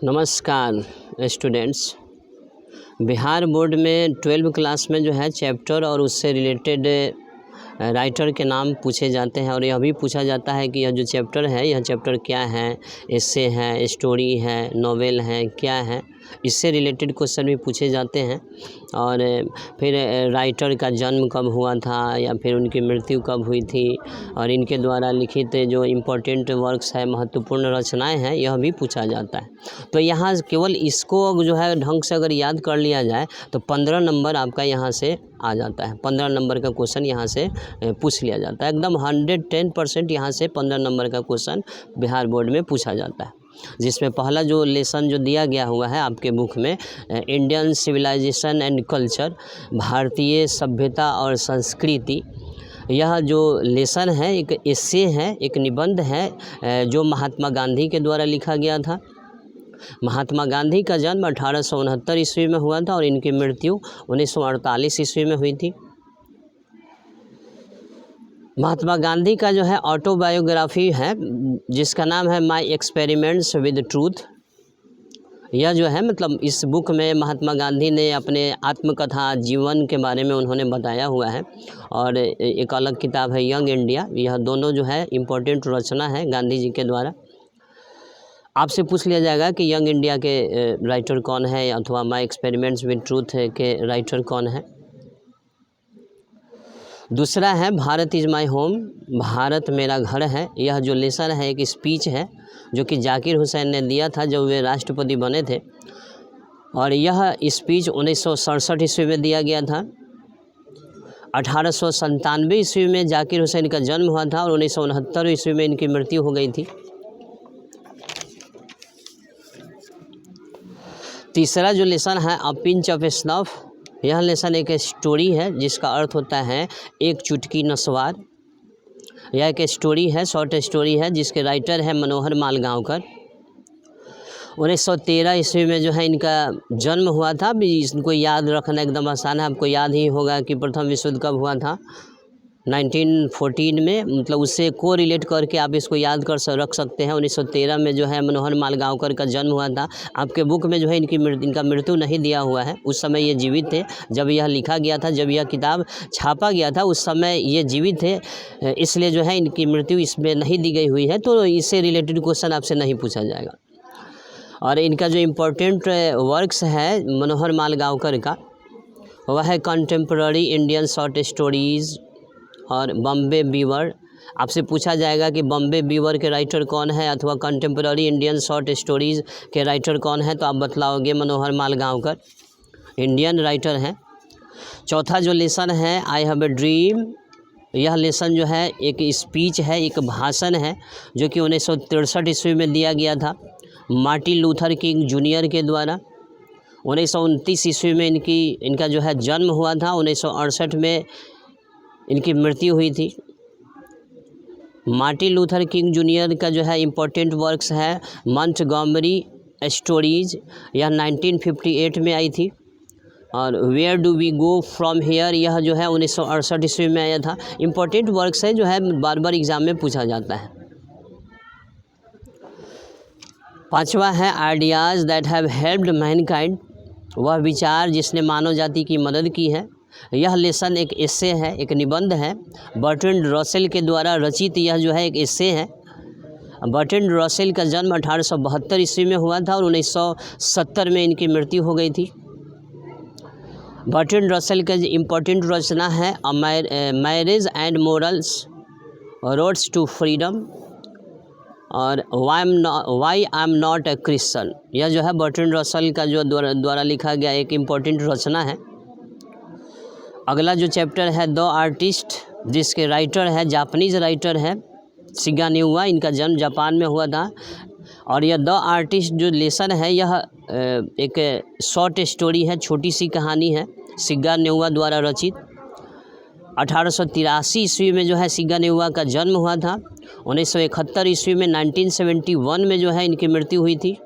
नमस्कार students. Bihar board में 12 class में जो है चैप्टर और उससे रिलेटेड राइटर के नाम पूछे जाते हैं और यह भी पूछा जाता है कि यह जो चैप्टर है यह चैप्टर क्या है, एस्से है, स्टोरी है, नॉवेल है, क्या है, इससे रिलेटेड क्वेश्चन भी पूछे जाते हैं। और फिर राइटर का जन्म कब हुआ था या फिर उनकी मृत्यु कब हुई थी और इनके द्वारा लिखित जो इम्पोर्टेंट वर्क्स है, महत्वपूर्ण रचनाएं हैं, यह भी पूछा जाता है। तो यहाँ केवल इसको जो है ढंग से अगर याद कर लिया जाए तो 15 नंबर आपका यहाँ से आ जाता है। 15 नंबर का क्वेश्चन यहाँ से पूछ लिया जाता है। एकदम 110% यहाँ से 15 नंबर का क्वेश्चन बिहार बोर्ड में पूछा जाता है। जिसमें पहला जो लेसन जो दिया गया हुआ है आपके बुक में, इंडियन सिविलाइजेशन एंड कल्चर, भारतीय सभ्यता और संस्कृति, यह जो लेसन है एक एस्से है, एक निबंध है जो महात्मा गांधी के द्वारा लिखा गया था। महात्मा गांधी का जन्म 1869 ईस्वी में हुआ था और इनकी मृत्यु 1948 ईस्वी में हुई थी। महात्मा गांधी का जो है ऑटोबायोग्राफी है जिसका नाम है माय एक्सपेरिमेंट्स विद ट्रूथ। यह जो है मतलब इस बुक में महात्मा गांधी ने अपने आत्मकथा जीवन के बारे में उन्होंने बताया हुआ है। और एक अलग किताब है यंग इंडिया। यह दोनों जो है इम्पोर्टेंट रचना है गांधी जी के द्वारा। आपसे पूछ लिया जाएगा कि यंग इंडिया के राइटर कौन है अथवा माय एक्सपेरिमेंट्स विद ट्रूथ के राइटर कौन है। दूसरा है Bharat is my home, Bharat मेरा घर है। यह जो लेसन है एक स्पीच है जो कि जाकिर हुसैन ने दिया था जब वे राष्ट्रपति बने थे और यह स्पीच 1967 ईस्वी में दिया गया था। 1897 ईस्वी में जाकिर हुसैन का जन्म हुआ था और 1969 ईस्वी में इनकी मृत्यु हो गई थी। तीसरा जो लेसन है अ पिंच ऑफ स्नफ, यह लेसन एक स्टोरी है जिसका अर्थ होता है एक चुटकी नस्वार। यह एक स्टोरी है, शॉर्ट स्टोरी है जिसके राइटर है मनोहर मालगांवकर। 1913 ईस्वी में जो है इनका जन्म हुआ था। भी इसको याद रखना एकदम आसान है, आपको याद ही होगा कि प्रथम विश्व युद्ध कब हुआ था, 1914 में। मतलब उससे को रिलेट करके आप इसको याद कर रख सकते हैं। 1913 में जो है मनोहर मालगांवकर का जन्म हुआ था। आपके बुक में जो है इनका मृत्यु नहीं दिया हुआ है। उस समय ये जीवित थे जब यह लिखा गया था, जब यह किताब छापा गया था उस समय ये जीवित थे, इसलिए जो है इनकी मृत्यु इसमें नहीं दी गई हुई है। तो इससे रिलेटेड क्वेश्चन आपसे नहीं पूछा जाएगा। और इनका जो इम्पोर्टेंट वर्क्स है मनोहर मालगांवकर का, वह है कंटेम्प्ररी इंडियन शॉर्ट स्टोरीज़ और बॉम्बे बीवर। आपसे पूछा जाएगा कि बॉम्बे बीवर के राइटर कौन है अथवा कंटेम्प्ररी इंडियन शॉर्ट स्टोरीज़ के राइटर कौन है, तो आप बतलाओगे मनोहर मालगांवकर, इंडियन राइटर हैं। चौथा जो लेसन है आई हैव ए ड्रीम, यह लेसन जो है एक स्पीच है, एक भाषण है जो कि 1963 ईस्वी में दिया गया था मार्टिन लूथर किंग जूनियर के द्वारा। 1929 ईस्वी में इनका जो है जन्म हुआ था। 1968 में इनकी मृत्यु हुई थी। मार्टिन लूथर किंग जूनियर का जो है इम्पोर्टेंट वर्क्स है मॉन्टगोमरी स्टोरीज़, यह 1958 में आई थी। और where do we go from here, यह जो है 1968 ईस्वी में आया था। इम्पोर्टेंट वर्क्स है जो है बार बार एग्जाम में पूछा जाता है। पांचवा है ideas that have helped Mankind, वह विचार जिसने मानव जाति की मदद की है। यह लेसन एक एस्से है, एक निबंध है, बर्ट्रैंड रसेल के द्वारा रचित। यह जो है एक एस्से है। बर्ट्रैंड रसेल का जन्म 1872 ईस्वी में हुआ था और 1970 में इनकी मृत्यु हो गई थी। बर्ट्रैंड रसेल का इम्पोर्टेंट रचना है marriage and morals, roads to freedom और why I am not a Christian. यह जो है बर्ट्रैंड रसेल का जो द्वारा लिखा गया एक इम्पोर्टेंट रचना है। अगला जो चैप्टर है द आर्टिस्ट, जिसके राइटर है जापानीज़ राइटर है शिगानेउआ। इनका जन्म जापान में हुआ था। और यह द आर्टिस्ट जो लेसन है यह एक शॉर्ट स्टोरी है, छोटी सी कहानी है, शिगानेउआ द्वारा रचित। 1883 ईस्वी में जो है शिगानेउआ का जन्म हुआ था। 1971 ईस्वी में 1971 में जो है इनकी मृत्यु हुई थी।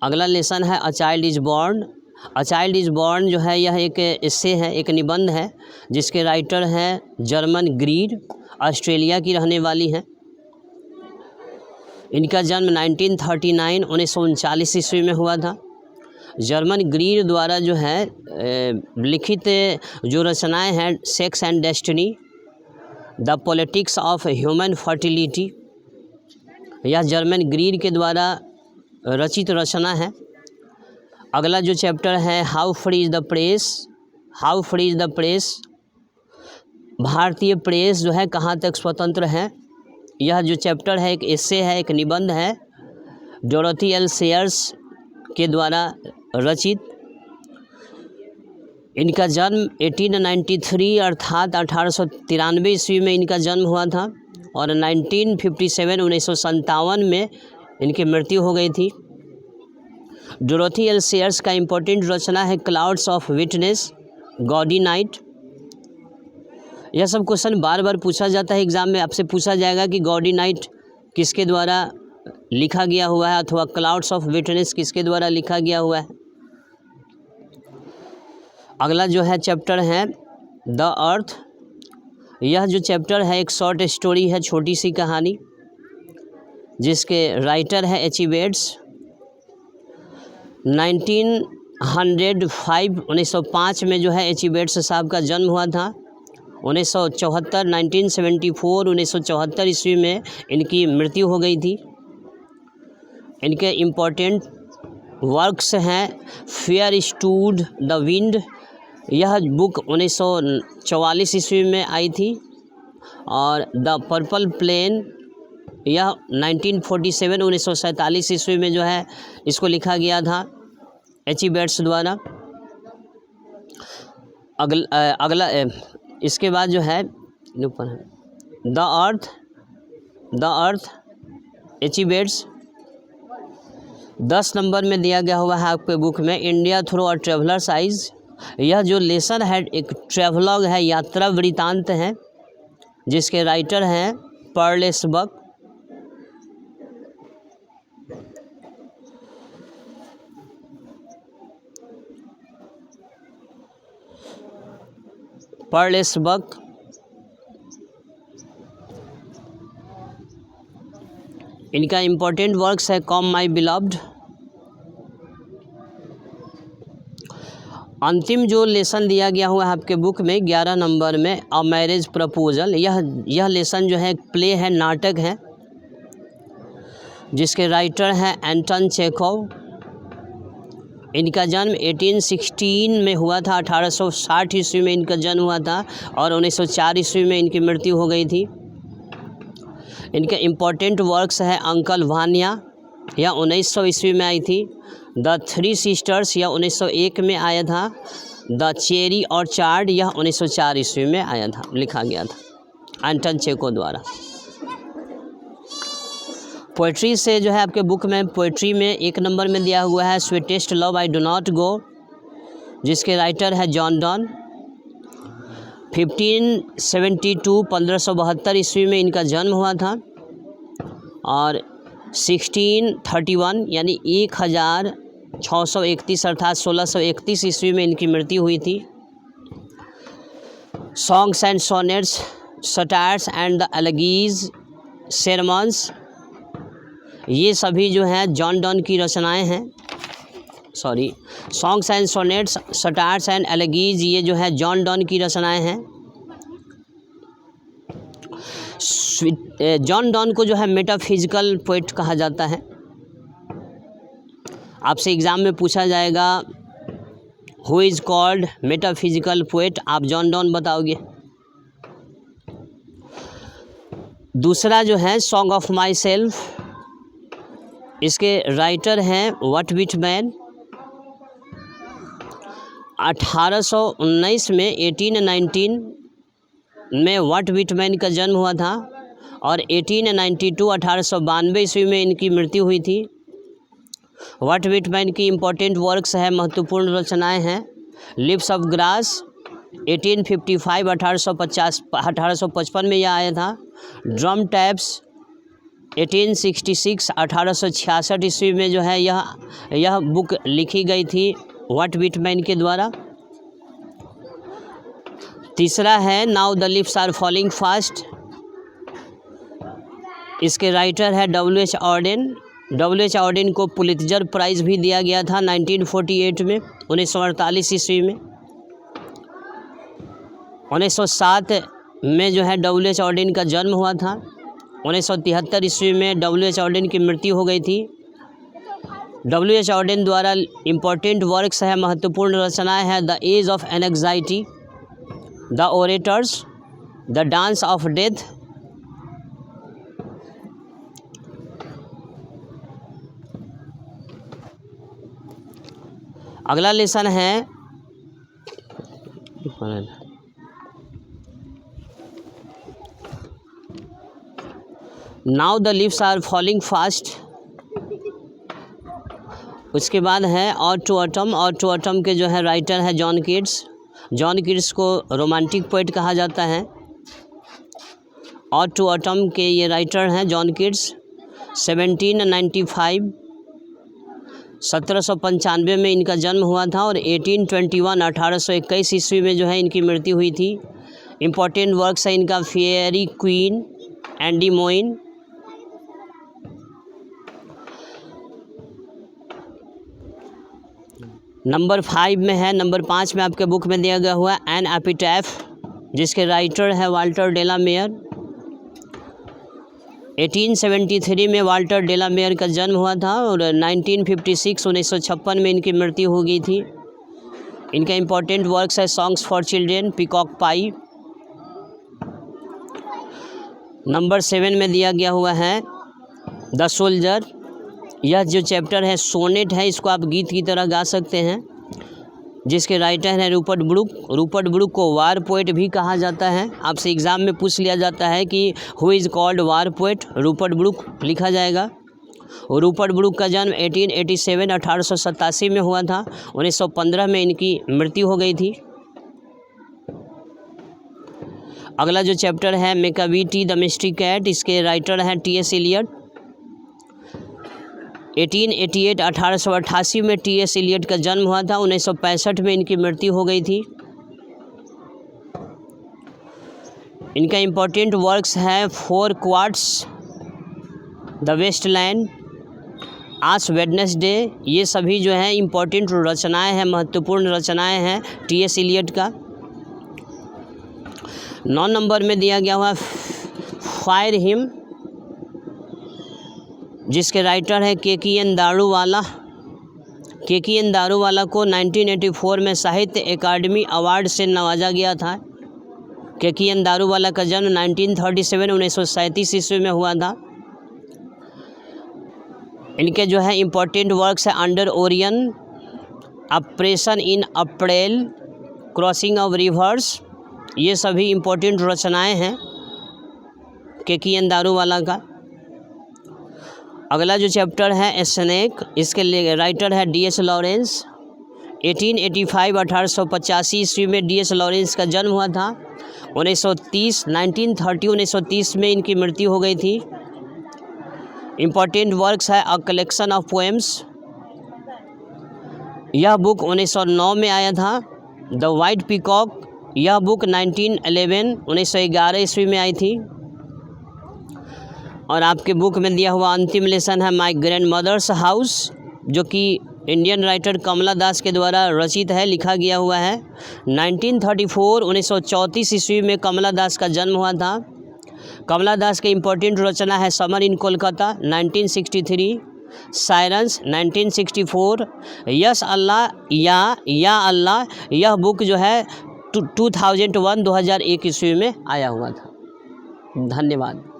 अगला लेसन है a child is born. A child is born जो है यह एक एस्से है, एक निबंध है जिसके राइटर हैं जर्मन ग्रीड, ऑस्ट्रेलिया की रहने वाली हैं। इनका जन्म 1939 ईस्वी में हुआ था। जर्मन ग्रीर द्वारा जो है लिखित जो रचनाएं हैं, sex and destiny, the politics of human fertility, यह जर्मन ग्रीर के द्वारा रचित रचना है। अगला जो चैप्टर है, how free is the press, how free is the press, भारतीय प्रेस जो है कहाँ तक स्वतंत्र है। यह जो चैप्टर है एक एस्से है, एक निबंध है, डोरोथी एल सेयर्स के द्वारा रचित। इनका जन्म 1893 अर्थात 1893 ईस्वी में इनका जन्म हुआ था और 1957 में इनकी मृत्यु हो गई थी। डोरोथी एल सेयर्स का इम्पोर्टेंट रचना है clouds of witness, gaudy night. यह सब क्वेश्चन बार बार पूछा जाता है एग्ज़ाम में, आपसे पूछा जाएगा कि गॉडी नाइट किसके द्वारा लिखा गया हुआ है अथवा क्लाउड्स ऑफ विटनेस किसके द्वारा लिखा गया हुआ है। अगला जो है चैप्टर है द अर्थ। यह जो चैप्टर है एक शॉर्ट स्टोरी है, छोटी सी कहानी, जिसके राइटर है एच ई बेट्स। 1905 में जो है एच ई बेट्स साहब का जन्म हुआ था। 1974 ईस्वी में इनकी मृत्यु हो गई थी। इनके इम्पोर्टेंट वर्क्स हैं फेयर स्टूड द विंड, यह बुक 1944 ईस्वी में आई थी, और द पर्पल प्लेन, यह 1947 ईस्वी में जो है इसको लिखा गया था एच ई बेट्स द्वारा। अगला इसके बाद जो है the earth H E Bates 10 number में दिया गया हुआ है आपके बुक में। India through a traveller's eyes, यह जो लेसन है एक ट्रेवलॉग है, यात्रा वृतांत है, जिसके राइटर हैं पर्लेसबर्ग। इनका इम्पोर्टेंट वर्क्स है कम माई बिलव्ड। अंतिम जो लेसन दिया गया हुआ है आपके बुक में 11 नंबर में, अ मैरिज प्रपोजल, यह लेसन जो है एक प्ले है, नाटक है, जिसके राइटर हैं एंटन चेखोव। इनका जन्म 1816 में हुआ था, 1860 ईस्वी में इनका जन्म हुआ था और 1904 ईस्वी में इनकी मृत्यु हो गई थी। इनके इम्पोर्टेंट वर्क्स है अंकल वान्या, यह 1900 ईस्वी में आई थी। द थ्री सिस्टर्स, यह 1901 में आया था। द चेरी ऑर्चार्ड, यह 1904 ईस्वी में आया था, लिखा गया था एंटन चेको द्वारा। पोइट्री से जो है आपके बुक में, पोइट्री में 1 नंबर में दिया हुआ है sweetest love I do not go, जिसके राइटर है जॉन डॉन। 1572 ईस्वी में इनका जन्म हुआ था और 1631 यानी 1631 अर्थात 1631 ईस्वी में इनकी मृत्यु हुई थी। Songs and sonnets, satires and the elegies, sermons, ये सभी जो हैं जॉन डॉन की रचनाएं हैं। Songs and sonnets, satires and elegies, ये जो है जॉन डॉन की रचनाएं हैं। जॉन डॉन को जो है मेटाफिजिकल पोएट कहा जाता है। आपसे एग्ज़ाम में पूछा जाएगा who is called metaphysical poet, आप जॉन डॉन बताओगे। दूसरा जो है सॉन्ग ऑफ माई सेल्फ, इसके राइटर हैं व्हाट विटमैन। 1819 में 1819 में व्हाट विटमैन का जन्म हुआ था और 1892 ईस्वी में इनकी मृत्यु हुई थी। व्हाट विटमैन की इम्पोर्टेंट वर्क्स है, महत्वपूर्ण रचनाएं हैं लिप्स ऑफ ग्रास 1855 1855 में यह आया था। ड्रम टैप्स 1866 1866 ईस्वी में जो है यह बुक लिखी गई थी व्हाट विटमैन के द्वारा। तीसरा है now the lips are falling fast इसके राइटर है W.H. ऑर्डेन। W.H. ऑर्डेन को पुलित्जर प्राइज़ भी दिया गया था 1948 में, 1948 ईस्वी में। 1907 में जो है W.H. ऑर्डेन का जन्म हुआ था। 1973 ईस्वी में W.H. ऑर्डेन की मृत्यु हो गई थी। W.H. ऑर्डेन द्वारा इम्पोर्टेंट वर्क्स है, महत्वपूर्ण रचनाएं हैं the age of anxiety, the orators, the dance of death, अगला लेसन है now the leaves are falling fast. उसके बाद है और टू ऑटम। और टू ऑटम के जो है राइटर है जॉन कीट्स। जॉन कीट्स को रोमांटिक पोइट कहा जाता है। और टू ऑटम के ये राइटर हैं जॉन कीट्स। 1795 1795 में इनका जन्म हुआ था और 1821 ईस्वी में जो है इनकी मृत्यु हुई थी। इम्पोर्टेंट वर्क्स है इनका फेयरी क्वीन, एंडीमोइन, नंबर 5 में है। नंबर 5 में आपके बुक में दिया गया हुआ एन एपिटैफ, जिसके राइटर है वाल्टर डेलामेयर। 1873 में वाल्टर डेलामेयर का जन्म हुआ था और 1956 में इनकी मृत्यु हो गई थी। इनका इम्पोर्टेंट वर्क्स है songs for children, peacock pi. Number 7 में दिया गया हुआ है द सोल्जर। यह जो चैप्टर है सोनेट है, इसको आप गीत की तरह गा सकते हैं, जिसके राइटर हैं रूपर्ट ब्रूक। रूपर्ट ब्रूक को वार पोएट भी कहा जाता है। आपसे एग्ज़ाम में पूछ लिया जाता है कि who is called war poet, Rupert Brooke लिखा जाएगा। और रूपर्ट ब्रूक का जन्म 1887 में हुआ था। 1915 में इनकी मृत्यु हो गई थी। अगला जो चैप्टर है मेकाविटी द मिस्ट्री कैट, इसके राइटर हैं T.S. एलियट। 1888 में T.S. एलियट का जन्म हुआ था। 1965 में इनकी मृत्यु हो गई थी। इनका इम्पोर्टेंट वर्क्स है 4 क्वार्ट्स, द वेस्टलैंड, आज वेडनेसडे। ये सभी जो है इम्पोर्टेंट रचनाएं हैं, महत्वपूर्ण रचनाएं हैं T.S. एलियट का। 9 नंबर में दिया गया हुआ फायर हिम, जिसके राइटर है के.की.एन. दारूवाला। के.की.एन. दारूवाला को 1984 में साहित्य अकादमी अवार्ड से नवाजा गया था। के.की.एन. दारूवाला का जन्म 1937 ईस्वी में हुआ था। इनके जो है इम्पोर्टेंट वर्क्स है under Orion, operation in April, crossing of reverse. ये सभी इम्पोर्टेंट रचनाएं हैं के.की.एन. दारूवाला का। अगला जो चैप्टर है स्नेक, इसके राइटर है D.S. लॉरेंस। 1885 ईस्वी में D.S. लॉरेंस का जन्म हुआ था। 1930 में इनकी मृत्यु हो गई थी। इम्पोर्टेंट वर्क्स है अ कलेक्शन ऑफ पोएम्स। यह बुक 1909 में आया था। द वाइट पीकॉक, यह बुक 1911 ईस्वी में आई थी। और आपके बुक में दिया हुआ अंतिम लेसन है माय ग्रैंड मदर्स हाउस, जो कि इंडियन राइटर कमला दास के द्वारा रचित है, लिखा गया हुआ है। 1934 ईस्वी में कमला दास का जन्म हुआ था। कमला दास के इम्पोर्टेंट रचना है summer in Kolkata 1963, sirens 1964, yes अल्लाह या अल्लाह। यह बुक जो है 2001 ईस्वी में आया हुआ था। धन्यवाद।